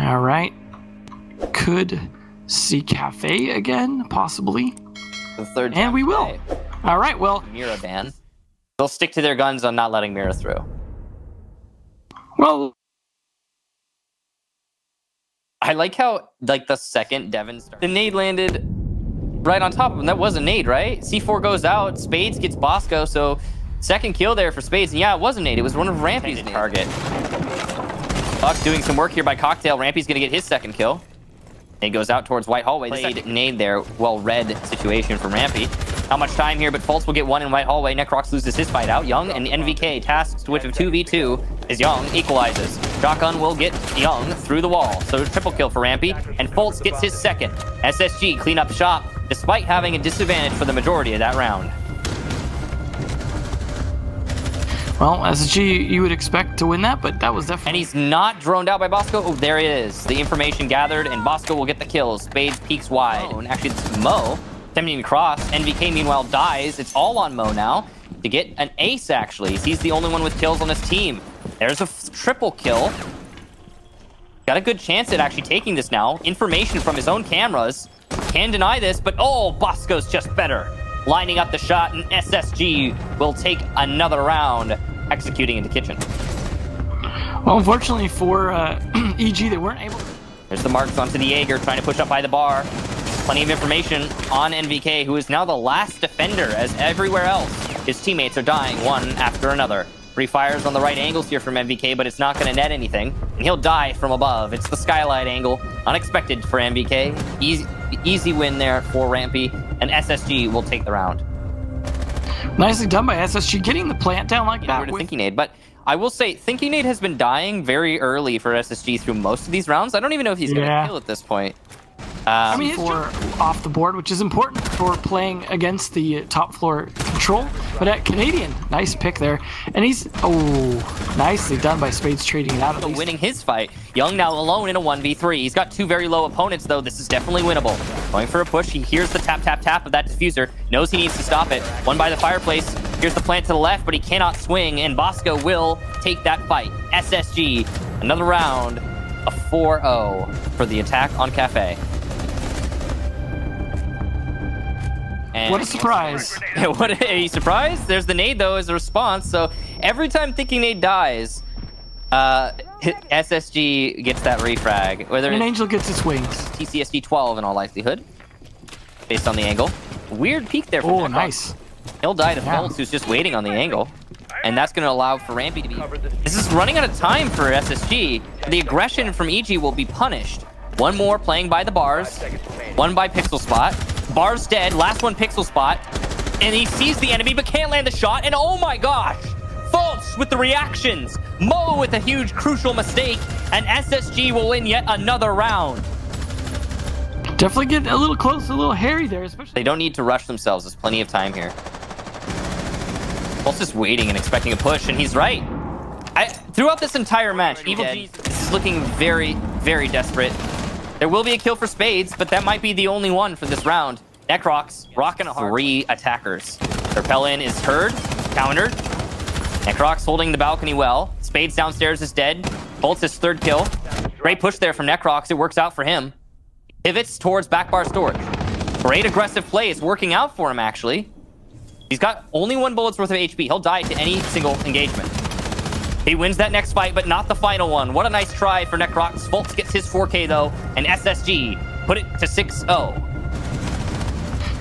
All right. Could see Cafe again, possibly. The third And we will. today. All right, well. Mira ban. They'll stick to their guns on not letting Mira through. Well, I like how, like, the second Devin started, the nade landed right on top of him. That was a nade, right? C4 goes out. Spades gets Bosco, so second kill there for Spades. And yeah, it was a nade. It was one of Rampy's target. Buck doing some work here by Cocktail. Rampy's going to get his second kill. Nade goes out towards White Hallway. The second nade there. Well-read situation from Rampy. Not much time here, but Fultz will get one in White Hallway. Necrox loses his fight out. Young and NVK tasked with a 2v2 as Young equalizes. Shotgun will get Young through the wall. So triple kill for Rampy, and Fultz gets his second. SSG clean up shop, despite having a disadvantage for the majority of that round. well, SSG, you would expect to win that, but that was definitely... And he's not droned out by Bosco. Oh, there it is. The information gathered, and Bosco will get the kills. Spades peeks wide. Oh, and actually, it's Mo attempting to cross. NVK, meanwhile, dies. It's all on Mo now to get an ace, actually. He's the only one with kills on his team. There's a triple kill. Got a good chance at actually taking this now. Information from his own cameras. Can deny this, but oh, Bosco's just better. Lining up the shot, and SSG will take another round, executing into Kitchen. Well, unfortunately for EG, they weren't able to... There's the marks onto the Jaeger, trying to push up by the bar. Plenty of information on NVK, who is now the last defender, as everywhere else, his teammates are dying one after another. Free fires on the right angles here from MVK, but it's not going to net anything, and he'll die from above. It's the skylight angle. Unexpected for MVK. Easy win there for Rampy, and SSG will take the round. Nicely done by SSG, getting the plant down like that. With Thinking Nade, but I will say, Thinking Nade has been dying very early for SSG through most of these rounds. I don't even know if he's going to kill at this point. I mean, for off the board, which is important for playing against the top floor control. But at Canadian, nice pick there. And he's, oh, nicely done by Spades trading it out. At least. Winning his fight. Young now alone in a 1v3. He's got two very low opponents, though. This is definitely winnable. Going for a push. He hears the tap, tap, tap of that diffuser. Knows he needs to stop it. One by the fireplace. Here's the plant to the left, but he cannot swing. And Bosco will take that fight. SSG, another round, a 4-0 for the attack on Cafe. And what a surprise. What a surprise. There's the nade, though, as a response. So every time Thinking Nade dies, SSG gets that refrag. Whether an Angel gets its wings. TCSD 12 in all likelihood, based on the angle. Weird peek there. Oh, nice. He'll die to Fultz, who's just waiting on the angle. And that's going to allow for Rampy to be... This is running out of time for SSG. The aggression from EG will be punished. One more playing by the bars. One by Pixel Spot. Bar's dead. Last one, Pixel Spot. And he sees the enemy, but can't land the shot. And oh my gosh! Fultz with the reactions. Mo with a huge, crucial mistake. And SSG will win yet another round. Definitely get a little close, a little hairy there, especially. They don't need to rush themselves. There's plenty of time here. Fultz is waiting and expecting a push, and he's right. Throughout this entire match, Evil G's is looking very, very desperate. There will be a kill for Spades, but that might be the only one for this round. Necrox rocking a 3 attackers. Their Pell-in is heard, countered. Necrox holding the balcony well. Spades downstairs is dead. Fultz his third kill. Great push there from Necrox. It works out for him. Pivots towards back bar storage. Great aggressive play. It's working out for him, actually. He's got only 1 bullet's worth of HP. He'll die to any single engagement. He wins that next fight, but not the final one. What a nice try for Necrox. Fultz gets his 4K, though, and SSG put it to 6-0.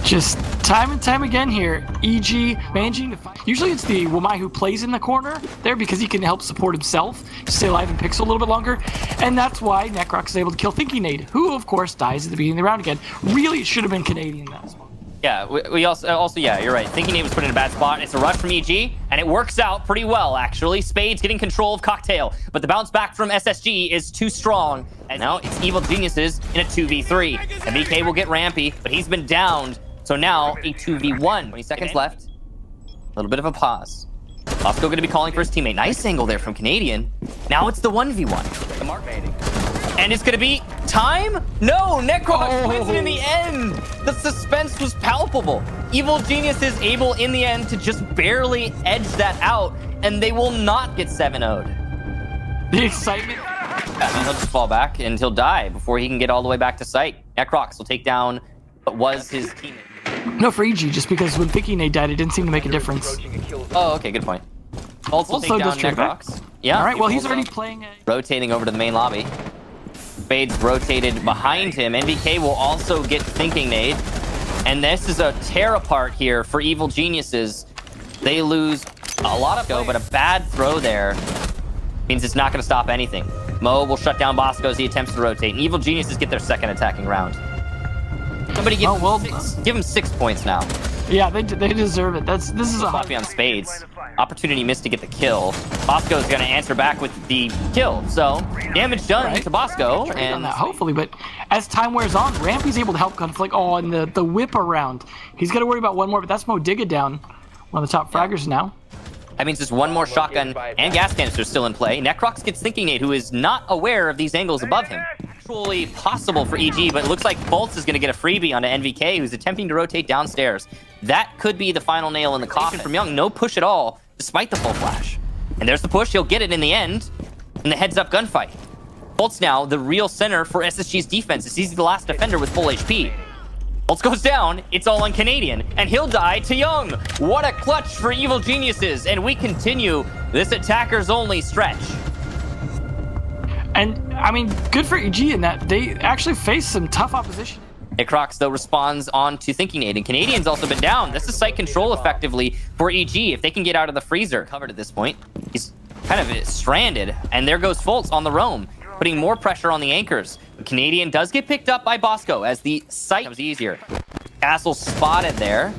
Just time and time again here, EG managing to fight. Usually it's the Wamai who plays in the corner there because he can help support himself, stay alive in Pixel a little bit longer, and that's why Necrox is able to kill Thinking Nade, who, of course, dies at the beginning of the round again. Really, it should have been Canadian in that spot. Yeah, we also, yeah, you're right. Thinking Nade was put in a bad spot. It's a rush from EG, and it works out pretty well, actually. Spades getting control of Cocktail, but the bounce back from SSG is too strong. And now it's Evil Geniuses in a 2v3. And VK will get Rampy, but he's been downed. So now a 2v1. 20 seconds left. A little bit of a pause. Bosco going to be calling for his teammate. Nice angle there from Canadian. Now it's the 1v1. The mark baiting. And it's going to be time? No, Necrox wins it in the end. The suspense was palpable. Evil Genius is able in the end to just barely edge that out, and they will not get 7-0'd. The excitement. Yeah, then he'll just fall back and he'll die before he can get all the way back to site. Necrox will take down what was his teammate. No, for EG, just because when Thinking Nade died, it didn't seem to make a difference. Oh, okay, good point. Also take down Necrox. Yeah. All right, well, he's already playing. Rotating over to the main lobby. Spade's rotated behind him. NVK will also get Thinking Nade. And this is a tear apart here for Evil Geniuses. They lose a lot of go, but a bad throw there means it's not going to stop anything. Mo will shut down Bosco as he attempts to rotate. And Evil Geniuses get their second attacking round. Somebody give him 6 points now. Yeah, they deserve it. This is a Floppy on Spades. Opportunity missed to get the kill. Bosco's going to answer back with the kill. So damage done to Bosco. And hopefully, but as time wears on, Rampy's able to help conflict. Oh, and the whip around. He's got to worry about one more, but that's Modiga down. One of the top fraggers now. That means just one more shotgun and gas canister still in play. Necrox gets Thinking Nade, who is not aware of these angles above him. Actually possible for EG, but it looks like Bolts is going to get a freebie onto NVK, who's attempting to rotate downstairs. That could be the final nail in the coffin from Young. No push at all, despite the full flash. And there's the push. He'll get it in the end in the heads-up gunfight. Bolts now the real center for SSG's defense. He's the last defender with full HP. Bolts goes down. It's all on Canadian, and he'll die to Young. What a clutch for Evil Geniuses, and we continue this attackers-only stretch. And, I mean, good for EG in that they actually face some tough opposition. Necrox, though, responds on to Thinking Nade, and Canadian's also been down. This is site control, effectively, for EG. If they can get out of the freezer, covered at this point, he's kind of stranded, and there goes Fultz on the roam, putting more pressure on the anchors. But Canadian does get picked up by Bosco as the site becomes easier. Castle spotted there.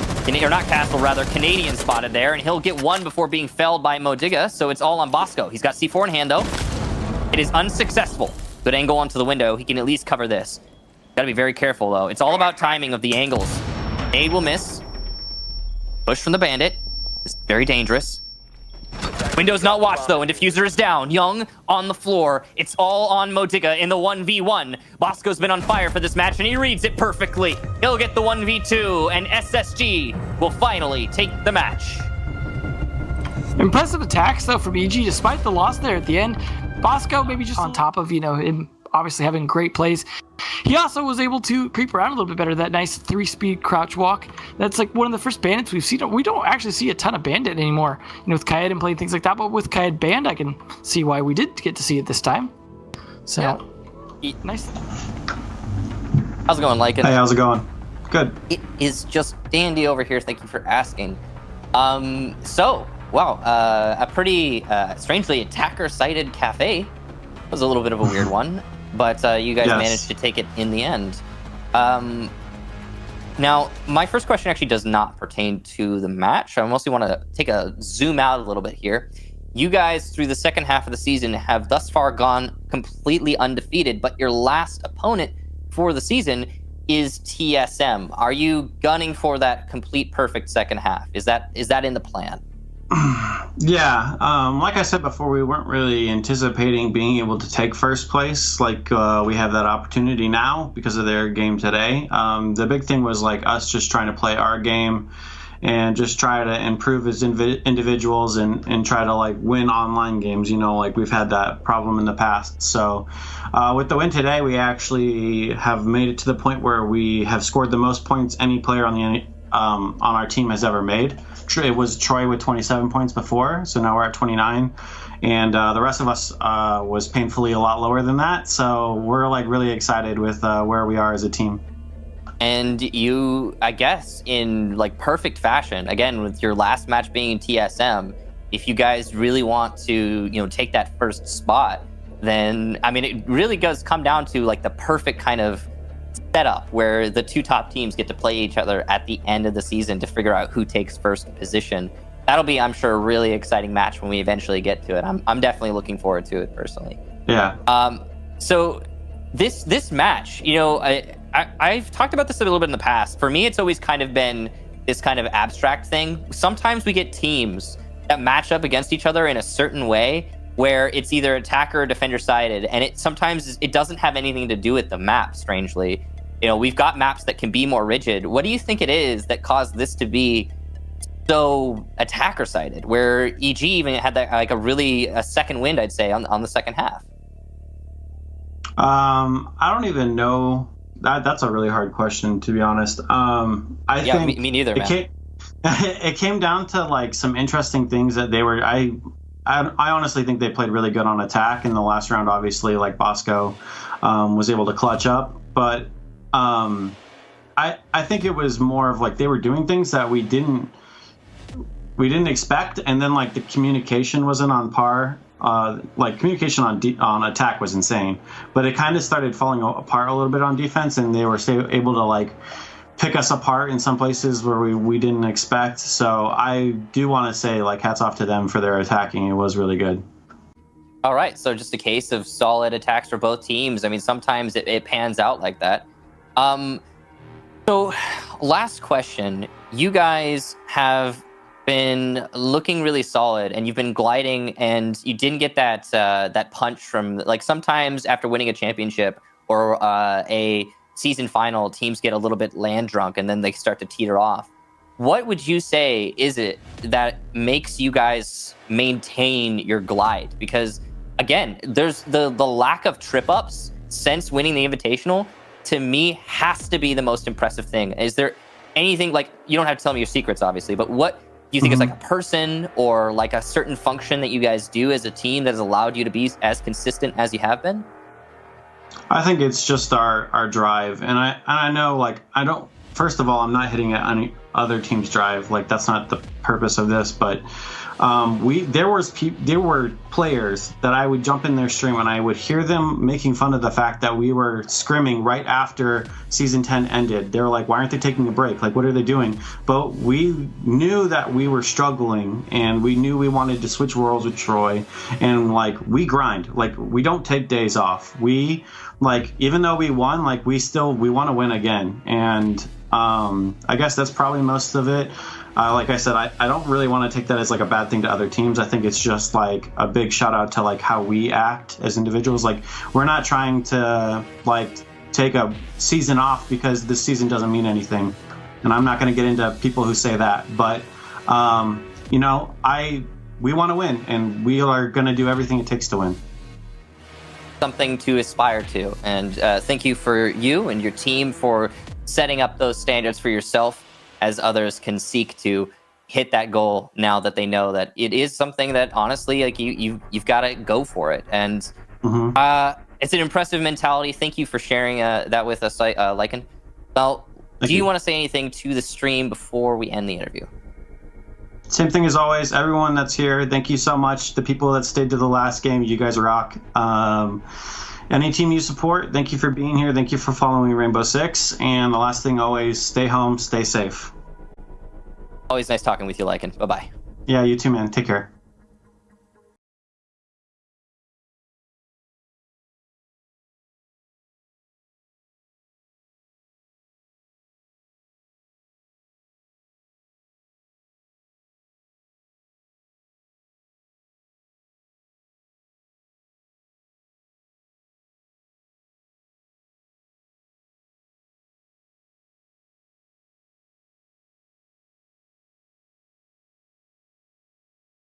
Or not Castle, rather, Canadian spotted there, and he'll get one before being felled by Modiga, so it's all on Bosco. He's got C4 in hand, though. It is unsuccessful. Good angle onto the window. He can at least cover this. Gotta be very careful, though. It's all about timing of the angles. Nade will miss. Push from the bandit. It's very dangerous. Window's not watched, though, and Diffuser is down. Young on the floor. It's all on Modiga in the 1v1. Bosco's been on fire for this match, and he reads it perfectly. He'll get the 1v2, and SSG will finally take the match. Impressive attacks, though, from EG, despite the loss there at the end. Bosco maybe just on top of, him obviously having great plays. He also was able to creep around a little bit better, that nice 3-speed crouch walk. That's like one of the first bandits we've seen. We don't actually see a ton of bandit anymore, with Kaed and playing things like that, but with Kaed band, I can see why we did get to see it this time. So, nice. How's it going, Lycan? Hey, how's it going? Good. It is just dandy over here. Thank you for asking. Wow, a pretty strangely attacker-sided cafe. Was a little bit of a weird one, but you guys managed to take it in the end. Now, my first question actually does not pertain to the match. I mostly want to take a zoom out a little bit here. You guys, through the second half of the season, have thus far gone completely undefeated, but your last opponent for the season is TSM. Are you gunning for that complete perfect second half? Is that in the plan? Yeah, like I said before, we weren't really anticipating being able to take first place like we have that opportunity now because of their game today. The big thing was like us just trying to play our game and just try to improve as individuals and try to like win online games. Like we've had that problem in the past. So with the win today, we actually have made it to the point where we have scored the most points any player on our team has ever made. It was Troy with 27 points before, so now we're at 29, and the rest of us was painfully a lot lower than that. So we're like really excited with where we are as a team. And you, I guess, in like perfect fashion, again with your last match being TSM, if you guys really want to, take that first spot, then I mean it really does come down to like the perfect kind of setup where the two top teams get to play each other at the end of the season to figure out who takes first position. That'll be, I'm sure, a really exciting match when we eventually get to it. I'm definitely looking forward to it personally. Yeah. So this match, I've talked about this a little bit in the past. For me, it's always kind of been this kind of abstract thing. Sometimes we get teams that match up against each other in a certain way where it's either attacker or defender sided, and sometimes it doesn't have anything to do with the map, strangely. We've got maps that can be more rigid. What do you think it is that caused this to be so attacker sided, where EG even had that like a second wind, I'd say, on the second half? I don't even know. That's a really hard question, to be honest. I think me neither, man. It came down to like some interesting things that they were. I honestly think they played really good on attack in the last round. Obviously, like Bosco was able to clutch up, but I think it was more of like they were doing things that we didn't expect, and then like the communication wasn't on par. Like communication on attack was insane, but it kind of started falling apart a little bit on defense, and they were able to like pick us apart in some places where we didn't expect. So I do want to say like hats off to them for their attacking. It was really good. All right, so just a case of solid attacks for both teams. I mean, sometimes it pans out like that. So last question. You guys have been looking really solid, and you've been gliding, and you didn't get that punch from, like, sometimes after winning a championship or a season final, teams get a little bit land drunk and then they start to teeter off. What would you say is it that makes you guys maintain your glide? Because again, there's the lack of trip ups since winning the Invitational, to me, has to be the most impressive thing. Is there anything, like, you don't have to tell me your secrets, obviously, but what do you think is like a person or like a certain function that you guys do as a team that has allowed you to be as consistent as you have been? I think it's just our drive, and I know, like, I don't. First of all, I'm not hitting at any other team's drive. Like, that's not the purpose of this. But there were players that I would jump in their stream and I would hear them making fun of the fact that we were scrimming right after season 10 ended. They were like, "Why aren't they taking a break? Like, what are they doing?" But we knew that we were struggling, and we knew we wanted to switch roles with Troy, and like we grind. Like, we don't take days off. We, like, even though we won, like, we want to win again. And I guess that's probably most of it. Like I said, I don't really want to take that as like a bad thing to other teams. I think it's just like a big shout out to like how we act as individuals. Like, we're not trying to like take a season off because this season doesn't mean anything. And I'm not going to get into people who say that, but you know, we want to win, and we are going to do everything it takes to win. Something to aspire to. And thank you for you and your team for setting up those standards for yourself, as others can seek to hit that goal now that they know that it is something that, honestly, like, you've got to go for it. And it's an impressive mentality. Thank you for sharing that with us, Lycan. Well, do you want to say anything to the stream before we end the interview? Same thing as always. Everyone that's here, thank you so much. The people that stayed to the last game, you guys rock. Any team you support, thank you for being here. Thank you for following Rainbow Six. And the last thing always, stay home, stay safe. Always nice talking with you, Lycan. Bye-bye. Yeah, you too, man. Take care.